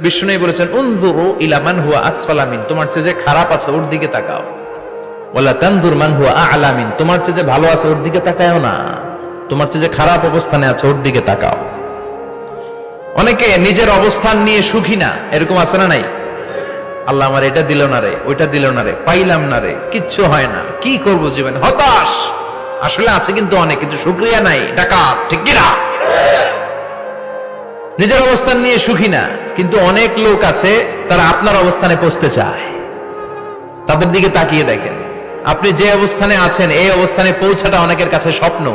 বিষ্ণু বলেছেন উনজুরু ইলা মান হুয়া আসফালা মিন, তোমার চেয়ে যে খারাপ আছে ওর দিকে তাকাও। ওয়ালা তানজুর মান হুয়া আ'লা মিন, তোমার চেয়ে যে ভালো আছে ওর দিকে তাকাও না, তোমার চেয়ে যে খারাপ অবস্থানে আছে ওর দিকে তাকাও। অনেকে নিজের অবস্থান নিয়ে সুখী না, এরকম আছে না নাই? আল্লাহ আমার এটা দিল না রে, ওইটা দিল না রে, পাইলাম না রে, কিচ্ছু হয় না, কি করব জীবন, হতাশ। আসলে আছে কিন্তু অনেক, কিন্তু শুকরিয়া নাই, ডাকাত, ঠিক কি না? নিজের অবস্থান নিয়ে সুখী না, কিন্তু অনেক লোক আছে তারা আপনার অবস্থানে পৌঁছতে চায়। তাদের দিকে তাকিয়ে দেখেন, আপনি যে অবস্থানে আছেন এই অবস্থানে পৌঁছাটা অনেকের কাছে স্বপ্ন।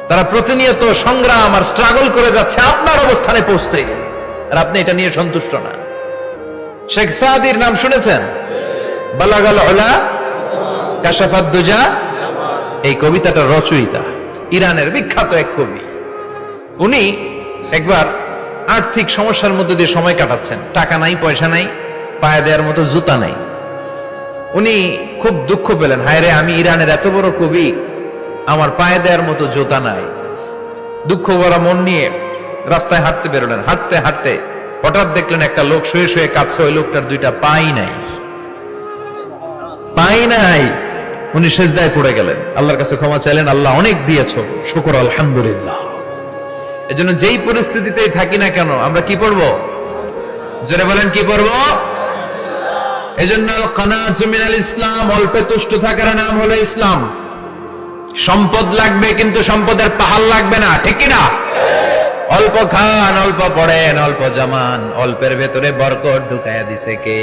তারা প্রতিনিয়ত সংগ্রাম আর স্ট্রাগল করে যাচ্ছে আপনার অবস্থানে পৌঁছতে, আর আপনি এটা নিয়ে সন্তুষ্ট না। শেখ সাদির নাম শুনেছেন? বালাগাল উলা কাশাফাদ দুজা, এই কবিতাটার রচয়িতা ইরানের বিখ্যাত এক কবি। উনি একবার আর্থিক সমস্যার মধ্যে দিয়ে সময় কাটাচ্ছেন, টাকা নাই, পয়সা নাই, পায়ে দেওয়ার মতো জুতা নাই। উনি খুব দুঃখ পেলেন, হায় রে, আমি ইরানের এত বড় কবি, আমার পায়ে দেওয়ার মতো জুতা নাই। দুঃখ ভরা মন নিয়ে রাস্তায় হাঁটতে বেরোলেন। হাঁটতে হাঁটতে হঠাৎ দেখলেন একটা লোক শুয়ে শুয়ে কাঁদছে, ওই লোকটার দুইটা পাই নাই, পাই নাই। উনি সেজদায় পড়ে গেলেন, আল্লাহর কাছে ক্ষমা চাইলেন, আল্লাহ অনেক দিয়েছো, শুকর আলহামদুলিল্লাহ। এজন্য যেই পরিস্থিতিতেই থাকি না কেন আমরা কি পড়বো? জোরে বলেন, কি পড়বো? এজন্য কানাতু মিনাল ইসলাম, অল্পে তুষ্ট থাকার নাম হলো ইসলাম। সম্পদ লাগবে কিন্তু সম্পদের পাহাড় লাগবে না, ঠিক কি না? অল্প খান, অল্প পড়েন, অল্প জামান, অল্পের ভেতরে বরকত ঢুকাইয়া দিছে কে?